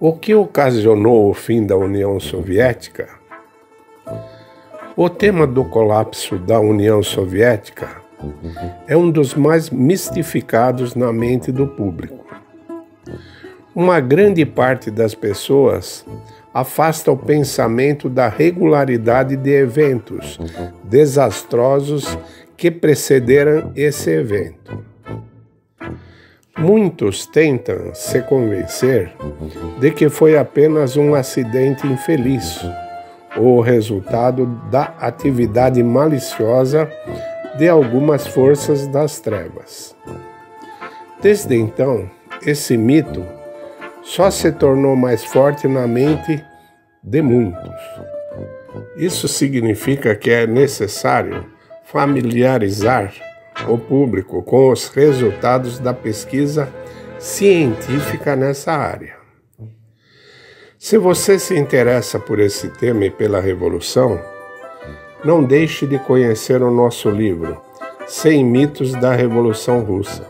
O que ocasionou o fim da União Soviética? O tema do colapso da União Soviética é um dos mais mistificados na mente do público. Uma grande parte das pessoas afasta o pensamento da regularidade de eventos desastrosos que precederam esse evento. Muitos tentam se convencer de que foi apenas um acidente infeliz ou resultado da atividade maliciosa de algumas forças das trevas. Desde então, esse mito só se tornou mais forte na mente de muitos. Isso significa que é necessário familiarizar o público com os resultados da pesquisa científica nessa área. Se você se interessa por esse tema e pela Revolução, não deixe de conhecer o nosso livro 100 Mitos da Revolução Russa.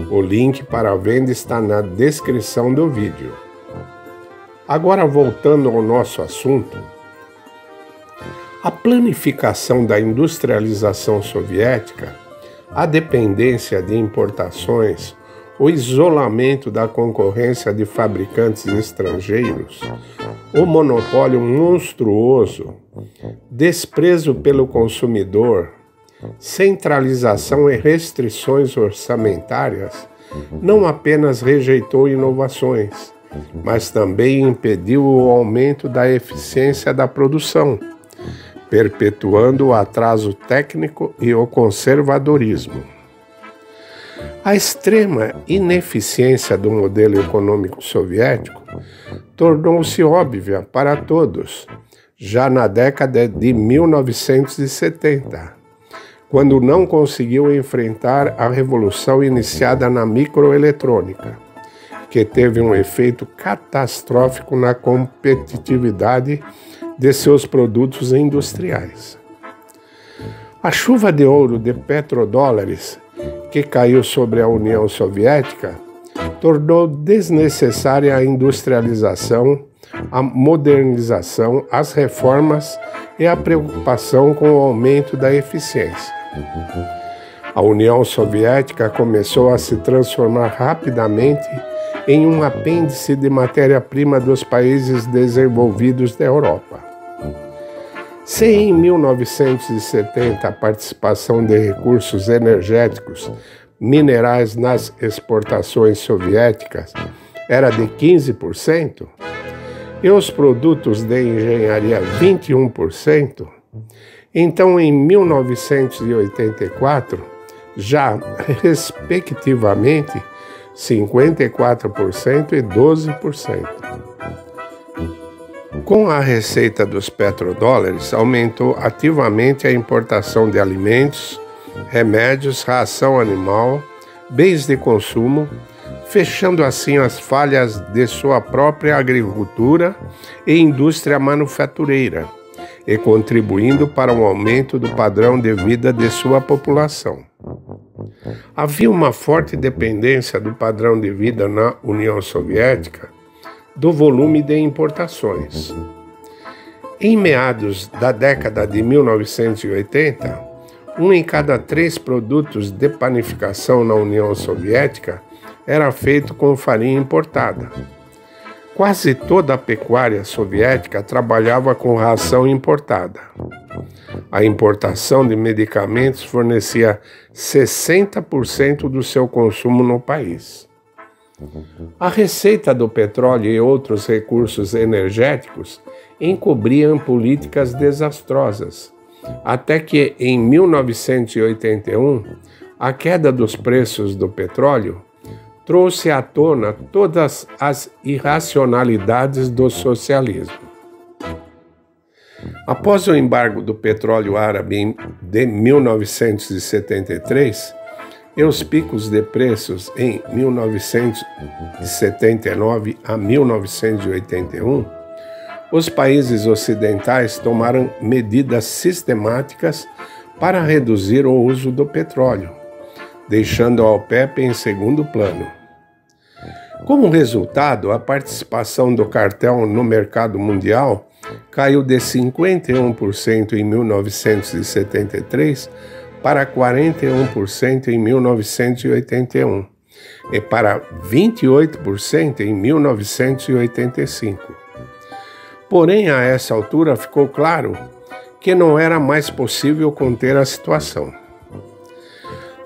O link para a venda está na descrição do vídeo. Agora, voltando ao nosso assunto, a planificação da industrialização soviética, a dependência de importações, o isolamento da concorrência de fabricantes estrangeiros, o monopólio monstruoso, desprezo pelo consumidor, centralização e restrições orçamentárias, não apenas rejeitou inovações, mas também impediu o aumento da eficiência da produção, perpetuando o atraso técnico e o conservadorismo. A extrema ineficiência do modelo econômico soviético tornou-se óbvia para todos, já na década de 1970, quando não conseguiu enfrentar a revolução iniciada na microeletrônica, que teve um efeito catastrófico na competitividade de seus produtos industriais. A chuva de ouro de petrodólares que caiu sobre a União Soviética tornou desnecessária a industrialização, a modernização, as reformas e a preocupação com o aumento da eficiência. A União Soviética começou a se transformar rapidamente em um apêndice de matéria-prima dos países desenvolvidos da Europa. Se em 1970 a participação de recursos energéticos minerais nas exportações soviéticas era de 15%, e os produtos de engenharia 21%, então em 1984, já respectivamente 54% e 12%. Com a receita dos petrodólares, aumentou ativamente a importação de alimentos, remédios, ração animal, bens de consumo, fechando assim as falhas de sua própria agricultura e indústria manufatureira, e contribuindo para um aumento do padrão de vida de sua população. Havia uma forte dependência do padrão de vida na União Soviética do volume de importações. Em meados da década de 1980, 1 em cada 3 produtos de panificação na União Soviética era feito com farinha importada. Quase toda a pecuária soviética trabalhava com ração importada. A importação de medicamentos fornecia 60% do seu consumo no país. A receita do petróleo e outros recursos energéticos encobriam políticas desastrosas, até que em 1981, a queda dos preços do petróleo trouxe à tona todas as irracionalidades do socialismo. Após o embargo do petróleo árabe de 1973 e os picos de preços em 1979 a 1981, os países ocidentais tomaram medidas sistemáticas para reduzir o uso do petróleo, deixando a OPEP em segundo plano. Como resultado, a participação do cartel no mercado mundial caiu de 51% em 1973 para 41% em 1981 e para 28% em 1985. Porém, a essa altura ficou claro que não era mais possível conter a situação.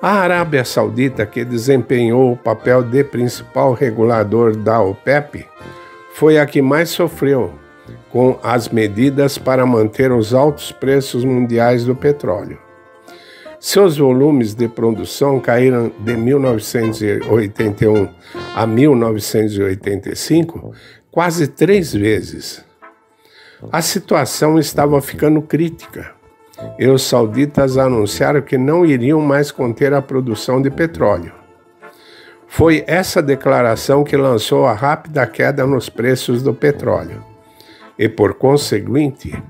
A Arábia Saudita, que desempenhou o papel de principal regulador da OPEP, foi a que mais sofreu com as medidas para manter os altos preços mundiais do petróleo. Seus volumes de produção caíram de 1981 a 1985 quase 3 vezes. A situação estava ficando crítica e os sauditas anunciaram que não iriam mais conter a produção de petróleo. Foi essa declaração que lançou a rápida queda nos preços do petróleo e, por conseguinte,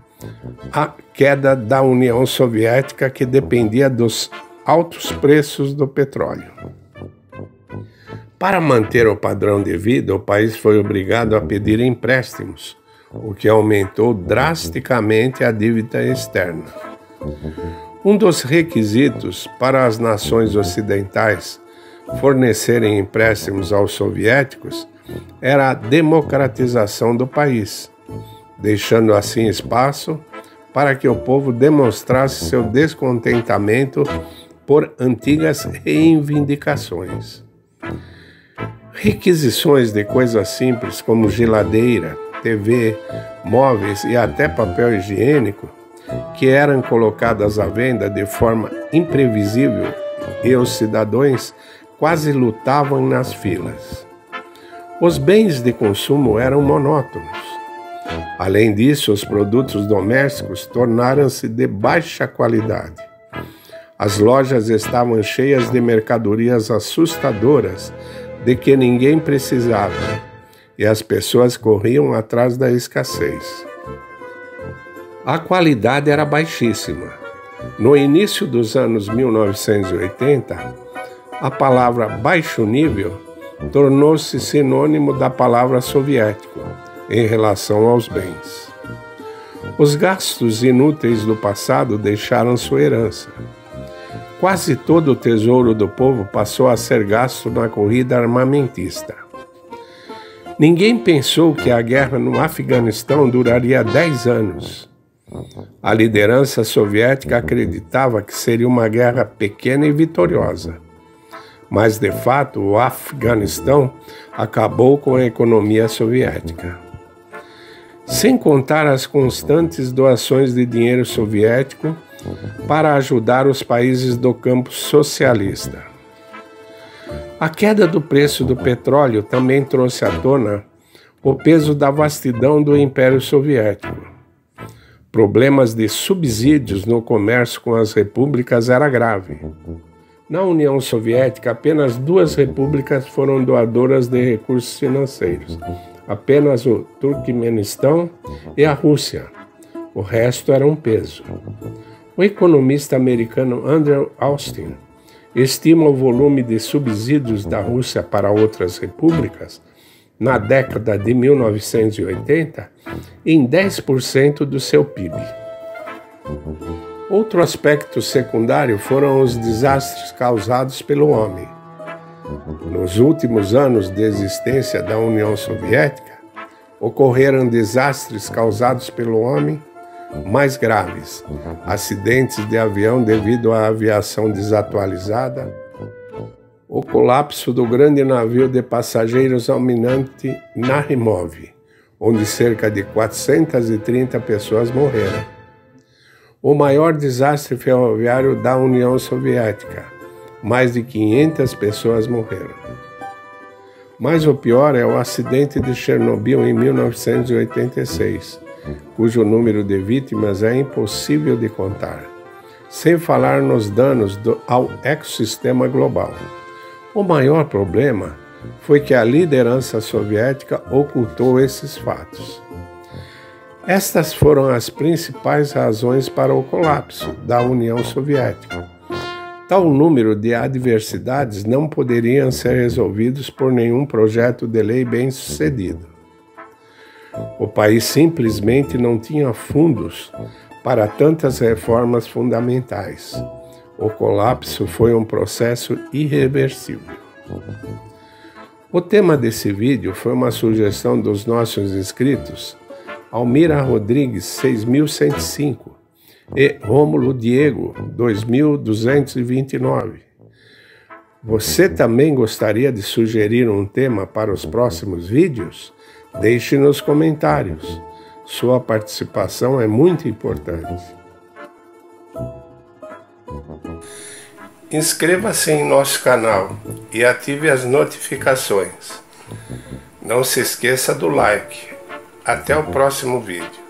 a queda da União Soviética, que dependia dos altos preços do petróleo. Para manter o padrão de vida, o país foi obrigado a pedir empréstimos, o que aumentou drasticamente a dívida externa. Um dos requisitos para as nações ocidentais fornecerem empréstimos aos soviéticos era a democratização do país, deixando assim espaço para que o povo demonstrasse seu descontentamento por antigas reivindicações. Requisições de coisas simples como geladeira, TV, móveis e até papel higiênico, que eram colocadas à venda de forma imprevisível e os cidadãos quase lutavam nas filas. Os bens de consumo eram monótonos. Além disso, os produtos domésticos tornaram-se de baixa qualidade. As lojas estavam cheias de mercadorias assustadoras de que ninguém precisava, e as pessoas corriam atrás da escassez. A qualidade era baixíssima. No início dos anos 1980, a palavra baixo nível tornou-se sinônimo da palavra soviético em relação aos bens. Os gastos inúteis do passado deixaram sua herança. Quase todo o tesouro do povo passou a ser gasto na corrida armamentista. Ninguém pensou que a guerra no Afeganistão duraria 10 anos. A liderança soviética acreditava que seria uma guerra pequena e vitoriosa. Mas, de fato, o Afeganistão acabou com a economia soviética. Sem contar as constantes doações de dinheiro soviético para ajudar os países do campo socialista. A queda do preço do petróleo também trouxe à tona o peso da vastidão do Império Soviético. Problemas de subsídios no comércio com as repúblicas era grave. Na União Soviética, apenas 2 repúblicas foram doadoras de recursos financeiros. Apenas o Turquemenistão e a Rússia. O resto era um peso. O economista americano Andrew Austin estima o volume de subsídios da Rússia para outras repúblicas na década de 1980 em 10% do seu PIB. Outro aspecto secundário foram os desastres causados pelo homem. Nos últimos anos de existência da União Soviética, ocorreram desastres causados pelo homem mais graves, acidentes de avião devido à aviação desatualizada, o colapso do grande navio de passageiros almirante Nakhimov, onde cerca de 430 pessoas morreram. o maior desastre ferroviário da União Soviética. Mais de 500 pessoas morreram. Mas o pior é o acidente de Chernobyl em 1986, cujo número de vítimas é impossível de contar, sem falar nos danos ao ecossistema global. O maior problema foi que a liderança soviética ocultou esses fatos. Estas foram as principais razões para o colapso da União Soviética. Tal número de adversidades não poderiam ser resolvidos por nenhum projeto de lei bem-sucedido. O país simplesmente não tinha fundos para tantas reformas fundamentais. O colapso foi um processo irreversível. O tema desse vídeo foi uma sugestão dos nossos inscritos Almira Rodrigues 6105 e Rômulo Diego 2229. Você também gostaria de sugerir um tema para os próximos vídeos? Deixe nos comentários. Sua participação é muito importante. Inscreva-se em nosso canal e ative as notificações. Não se esqueça do like. Até o próximo vídeo.